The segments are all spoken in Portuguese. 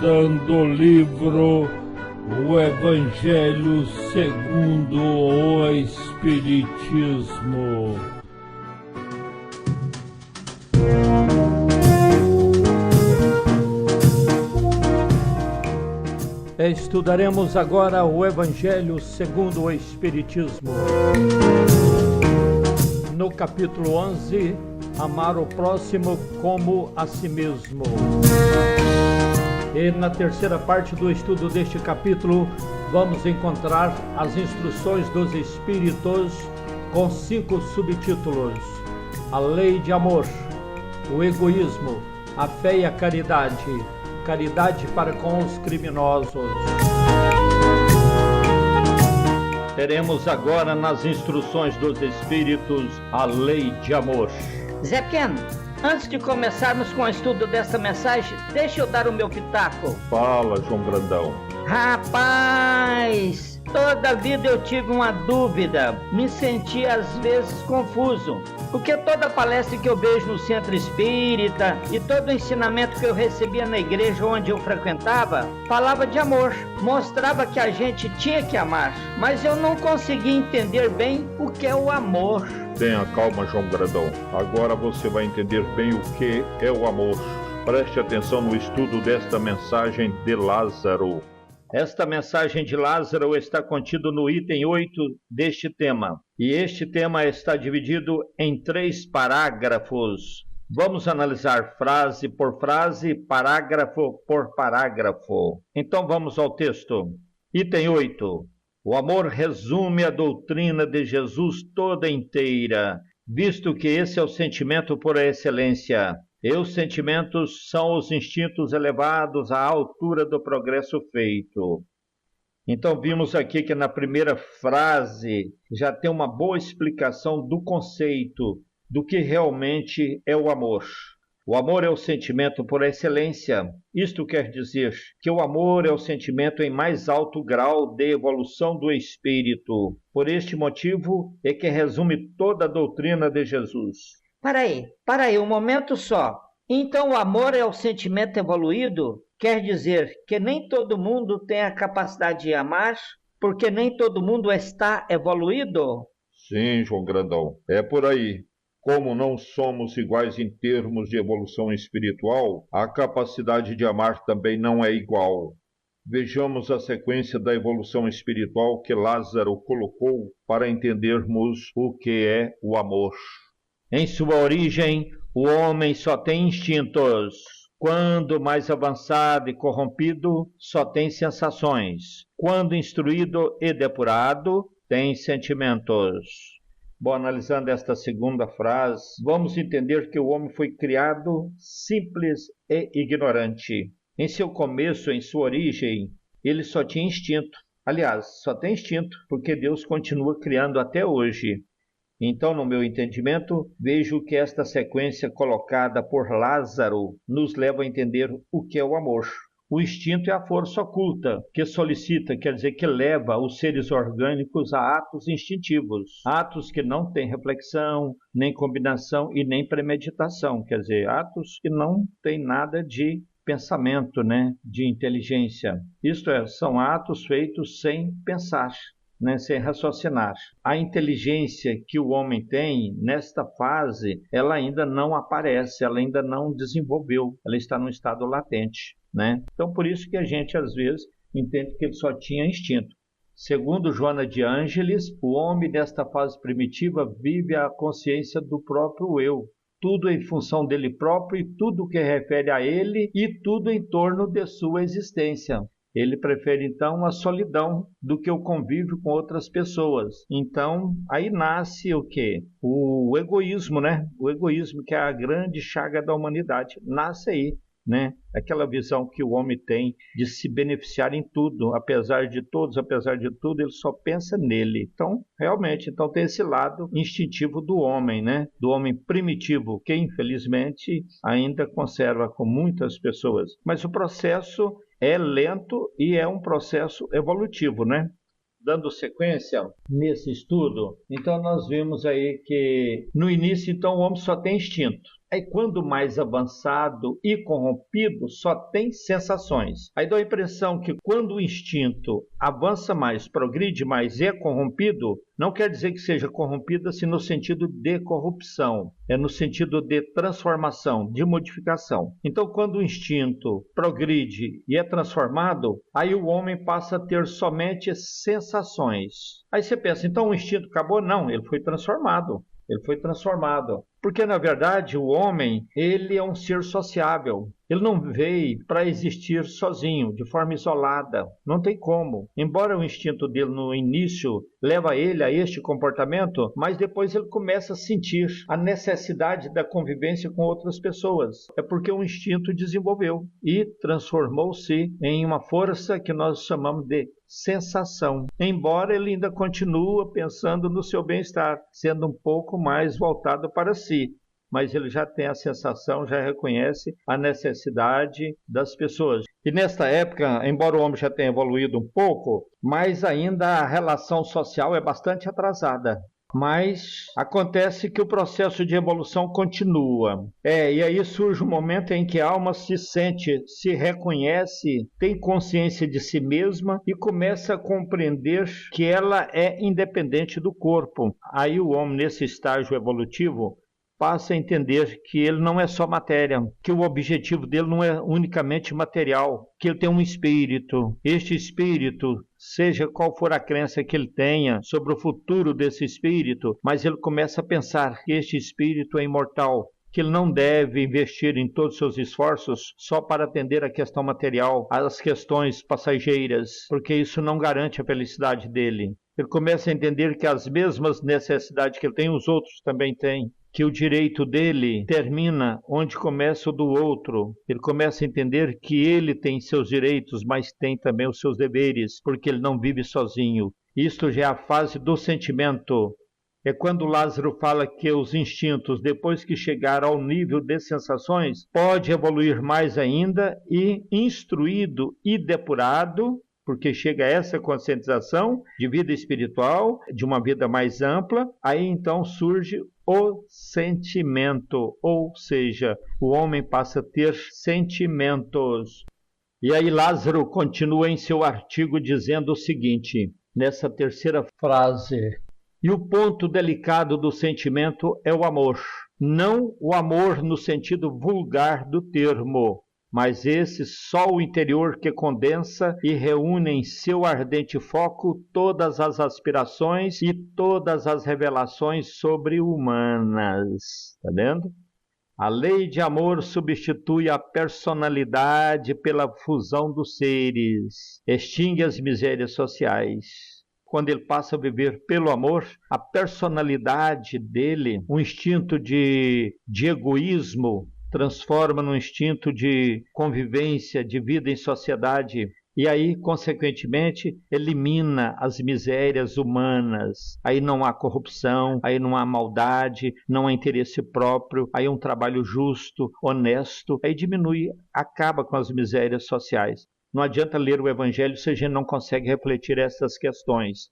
estudando o livro O Evangelho segundo o Espiritismo. Estudaremos agora o Evangelho segundo o Espiritismo. No capítulo 11, amar o próximo como a si mesmo. E na terceira parte do estudo deste capítulo, vamos encontrar as instruções dos Espíritos com 5 subtítulos: a lei de amor, o egoísmo, a fé e a caridade, caridade para com os criminosos. Teremos agora nas instruções dos Espíritos a lei de amor. Zé Pequeno, antes de começarmos com o estudo dessa mensagem, deixa eu dar o meu pitaco. Fala, João Grandão. Rapaz, toda a vida eu tive uma dúvida, me senti às vezes confuso, porque toda palestra que eu vejo no centro espírita e todo o ensinamento que eu recebia na igreja onde eu frequentava, falava de amor, mostrava que a gente tinha que amar, mas eu não conseguia entender bem o que é o amor. Tenha calma, João Grandão. Agora você vai entender bem o que é o amor. Preste atenção no estudo desta mensagem de Lázaro. Esta mensagem de Lázaro está contido no item 8 deste tema. E este tema está dividido em 3 parágrafos. Vamos analisar frase por frase, parágrafo por parágrafo. Então vamos ao texto. Item 8. O amor resume a doutrina de Jesus toda inteira, visto que esse é o sentimento por excelência. E os sentimentos são os instintos elevados à altura do progresso feito. Então vimos aqui que na primeira frase já tem uma boa explicação do conceito, do que realmente é o amor. O amor é o sentimento por excelência. Isto quer dizer que o amor é o sentimento em mais alto grau de evolução do espírito. Por este motivo é que resume toda a doutrina de Jesus. Para aí, um momento só. Então o amor é o sentimento evoluído? Quer dizer que nem todo mundo tem a capacidade de amar, porque nem todo mundo está evoluído? Sim, João Grandão, é por aí. Como não somos iguais em termos de evolução espiritual, a capacidade de amar também não é igual. Vejamos a sequência da evolução espiritual que Lázaro colocou para entendermos o que é o amor. Em sua origem, o homem só tem instintos. Quando mais avançado e corrompido, só tem sensações. Quando instruído e depurado, tem sentimentos. Bom, analisando esta segunda frase, vamos entender que o homem foi criado simples e ignorante. Em seu começo, em sua origem, ele só tinha instinto. Aliás, só tem instinto, porque Deus continua criando até hoje. Então, no meu entendimento, vejo que esta sequência colocada por Lázaro nos leva a entender o que é o amor. O instinto é a força oculta, que solicita, quer dizer, que leva os seres orgânicos a atos instintivos. Atos que não têm reflexão, nem combinação e nem premeditação. Quer dizer, atos que não têm nada de pensamento, de inteligência. Isto é, são atos feitos sem pensar, sem raciocinar. A inteligência que o homem tem, nesta fase, ela ainda não aparece, ela ainda não desenvolveu, ela está num estado latente. Então, por isso que a gente, às vezes, entende que ele só tinha instinto. Segundo Joana de Ângeles, o homem nesta fase primitiva vive a consciência do próprio eu. Tudo em função dele próprio e tudo que refere a ele e tudo em torno de sua existência. Ele prefere, então, a solidão do que o convívio com outras pessoas. Então, aí nasce o quê? O egoísmo, O egoísmo, que é a grande chaga da humanidade. Nasce aí. Aquela visão que o homem tem de se beneficiar em tudo, apesar de todos, apesar de tudo, ele só pensa nele. Então, realmente, tem esse lado instintivo do homem, do homem primitivo, que infelizmente ainda conserva com muitas pessoas. Mas o processo é lento e é um processo evolutivo, Dando sequência nesse estudo, então nós vimos aí que no início, então, o homem só tem instinto. Aí quando mais avançado e corrompido, só tem sensações. Aí dá a impressão que quando o instinto avança mais, progride mais e é corrompido, não quer dizer que seja corrompido assim no sentido de corrupção, é no sentido de transformação, de modificação. Então quando o instinto progride e é transformado, aí o homem passa a ter somente sensações. Aí você pensa, então o instinto acabou? Não, ele foi transformado. Ele foi transformado. Porque, na verdade, o homem, ele é um ser sociável. Ele não veio para existir sozinho, de forma isolada. Não tem como. Embora o instinto dele, no início, leva ele a este comportamento, mas depois ele começa a sentir a necessidade da convivência com outras pessoas. É porque o instinto desenvolveu e transformou-se em uma força que nós chamamos de sensação, embora ele ainda continue pensando no seu bem-estar, sendo um pouco mais voltado para si, mas ele já tem a sensação, já reconhece a necessidade das pessoas. E nesta época, embora o homem já tenha evoluído um pouco, mas ainda a relação social é bastante atrasada. Mas acontece que o processo de evolução continua. E aí surge um momento em que a alma se sente, se reconhece, tem consciência de si mesma e começa a compreender que ela é independente do corpo. Aí o homem, nesse estágio evolutivo, passa a entender que ele não é só matéria, que o objetivo dele não é unicamente material, que ele tem um espírito. Este espírito, seja qual for a crença que ele tenha sobre o futuro desse espírito, mas ele começa a pensar que este espírito é imortal, que ele não deve investir em todos os seus esforços só para atender a questão material, as questões passageiras, porque isso não garante a felicidade dele. Ele começa a entender que as mesmas necessidades que ele tem, os outros também têm, que o direito dele termina onde começa o do outro. Ele começa a entender que ele tem seus direitos, mas tem também os seus deveres, porque ele não vive sozinho. Isto já é a fase do sentimento. É quando Lázaro fala que os instintos, depois que chegar ao nível de sensações, pode evoluir mais ainda e, instruído e depurado, porque chega a essa conscientização de vida espiritual, de uma vida mais ampla, aí então surge o sentimento, ou seja, o homem passa a ter sentimentos. E aí Lázaro continua em seu artigo dizendo o seguinte, nessa terceira frase: e o ponto delicado do sentimento é o amor, não o amor no sentido vulgar do termo, mas esse sol interior que condensa e reúne em seu ardente foco todas as aspirações e todas as revelações sobre-humanas. Está vendo? A lei de amor substitui a personalidade pela fusão dos seres, extingue as misérias sociais. Quando ele passa a viver pelo amor, a personalidade dele, um instinto de egoísmo, transforma num instinto de convivência, de vida em sociedade, e aí, consequentemente, elimina as misérias humanas. Aí não há corrupção, aí não há maldade, não há interesse próprio, aí é um trabalho justo, honesto, aí diminui, acaba com as misérias sociais. Não adianta ler o Evangelho se a gente não consegue refletir essas questões.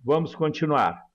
Vamos continuar.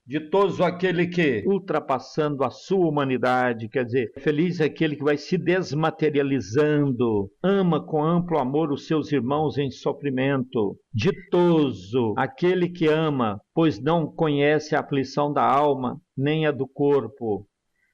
Ditoso aquele que, ultrapassando a sua humanidade, quer dizer, feliz é aquele que vai se desmaterializando, ama com amplo amor os seus irmãos em sofrimento. Ditoso aquele que ama, pois não conhece a aflição da alma, nem a do corpo.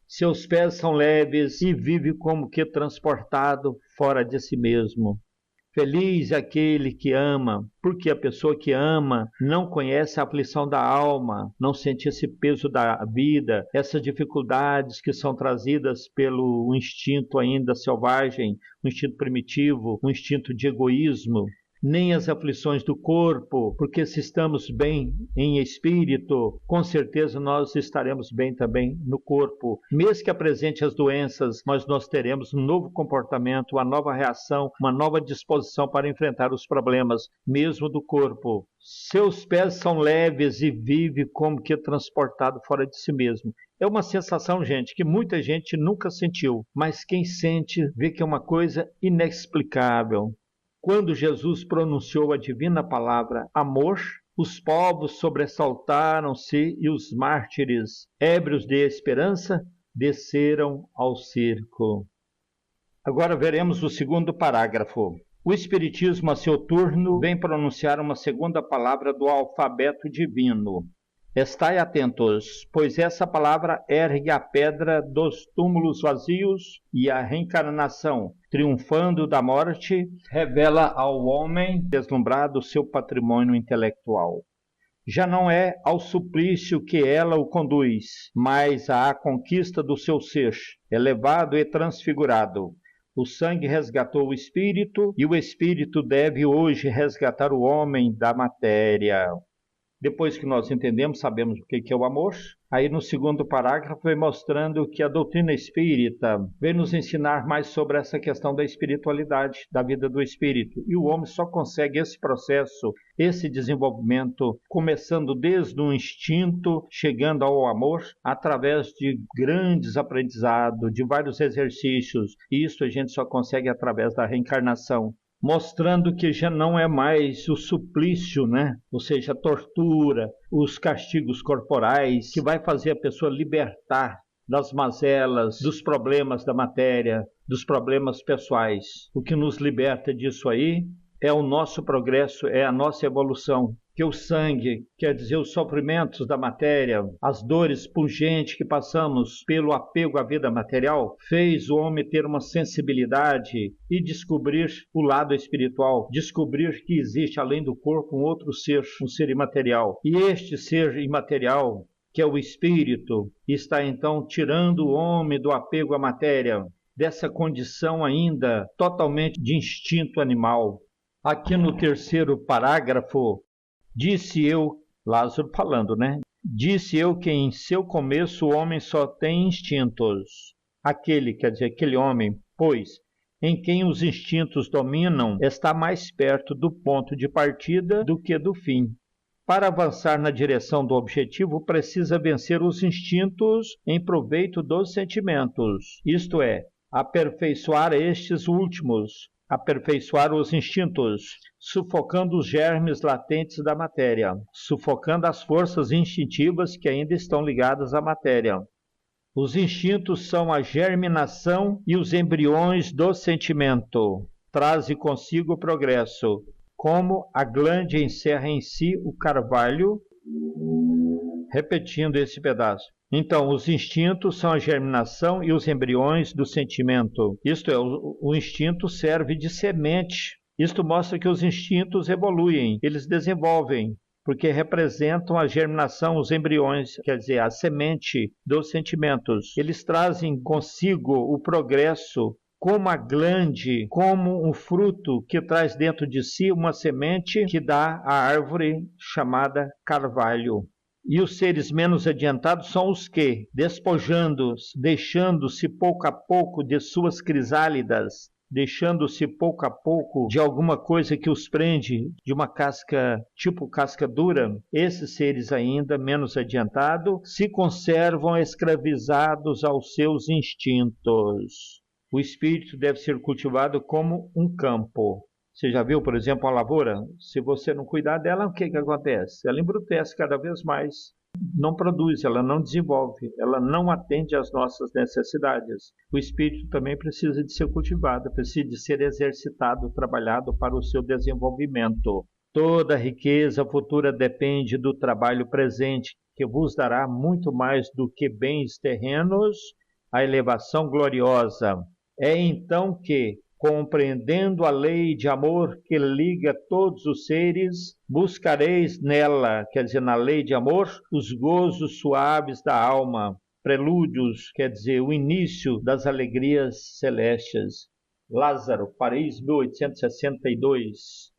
Seus pés são leves e vive como que transportado fora de si mesmo. Feliz é aquele que ama, porque a pessoa que ama não conhece a aflição da alma, não sente esse peso da vida, essas dificuldades que são trazidas pelo instinto ainda selvagem, um instinto primitivo, um instinto de egoísmo. Nem as aflições do corpo, porque se estamos bem em espírito, com certeza nós estaremos bem também no corpo. Mesmo que apresente as doenças, mas nós teremos um novo comportamento, uma nova reação, uma nova disposição para enfrentar os problemas, mesmo do corpo. Seus pés são leves e vive como que transportado fora de si mesmo. É uma sensação, gente, que muita gente nunca sentiu, mas quem sente vê que é uma coisa inexplicável. Quando Jesus pronunciou a divina palavra amor, os povos sobressaltaram-se e os mártires, ébrios de esperança, desceram ao circo. Agora veremos o segundo parágrafo. O Espiritismo, a seu turno, vem pronunciar uma segunda palavra do alfabeto divino. Estai atentos, pois essa palavra ergue a pedra dos túmulos vazios e a reencarnação, triunfando da morte, revela ao homem deslumbrado seu patrimônio intelectual. Já não é ao suplício que ela o conduz, mas à conquista do seu ser, elevado e transfigurado. O sangue resgatou o espírito e o espírito deve hoje resgatar o homem da matéria. Depois que nós entendemos, sabemos o que é o amor, aí no segundo parágrafo vem mostrando que a doutrina espírita vem nos ensinar mais sobre essa questão da espiritualidade, da vida do espírito. E o homem só consegue esse processo, esse desenvolvimento, começando desde o instinto, chegando ao amor, através de grandes aprendizados, de vários exercícios. E isso a gente só consegue através da reencarnação, mostrando que já não é mais o suplício, né? Ou seja, a tortura, os castigos corporais, que vai fazer a pessoa libertar das mazelas, dos problemas da matéria, dos problemas pessoais. O que nos liberta disso aí é o nosso progresso, é a nossa evolução. Que o sangue, quer dizer, os sofrimentos da matéria, as dores pungentes que passamos pelo apego à vida material, fez o homem ter uma sensibilidade e descobrir o lado espiritual, descobrir que existe além do corpo um outro ser, um ser imaterial. E este ser imaterial, que é o espírito, está então tirando o homem do apego à matéria, dessa condição ainda totalmente de instinto animal. Aqui no terceiro parágrafo, disse eu, Lázaro falando, né? Disse eu que em seu começo o homem só tem instintos. Aquele, quer dizer, aquele homem, pois, em quem os instintos dominam, está mais perto do ponto de partida do que do fim. Para avançar na direção do objetivo, precisa vencer os instintos em proveito dos sentimentos, isto é, aperfeiçoar estes últimos, aperfeiçoar os instintos, sufocando os germes latentes da matéria, sufocando as forças instintivas que ainda estão ligadas à matéria. Os instintos são a germinação e os embriões do sentimento. Traze consigo o progresso, como a glândula encerra em si o carvalho, repetindo esse pedaço. Então, os instintos são a germinação e os embriões do sentimento. Isto é, o instinto serve de semente. Isto mostra que os instintos evoluem, eles desenvolvem, porque representam a germinação, os embriões, quer dizer, a semente dos sentimentos. Eles trazem consigo o progresso, como a glande, como um fruto que traz dentro de si uma semente que dá a árvore chamada carvalho. E os seres menos adiantados são os que, despojando-se, deixando-se pouco a pouco de suas crisálidas, deixando-se pouco a pouco de alguma coisa que os prende, de uma casca, tipo casca dura, esses seres ainda menos adiantados se conservam escravizados aos seus instintos. O espírito deve ser cultivado como um campo. Você já viu, por exemplo, a lavoura? Se você não cuidar dela, o que acontece? Ela embrutece cada vez mais, não produz, ela não desenvolve, ela não atende às nossas necessidades. O espírito também precisa de ser cultivado, precisa de ser exercitado, trabalhado para o seu desenvolvimento. Toda riqueza futura depende do trabalho presente, que vos dará muito mais do que bens terrenos, a elevação gloriosa. É então que, compreendendo a lei de amor que liga todos os seres, buscareis nela, quer dizer, na lei de amor, os gozos suaves da alma, prelúdios, quer dizer, o início das alegrias celestes. Lázaro, Paris, 1862.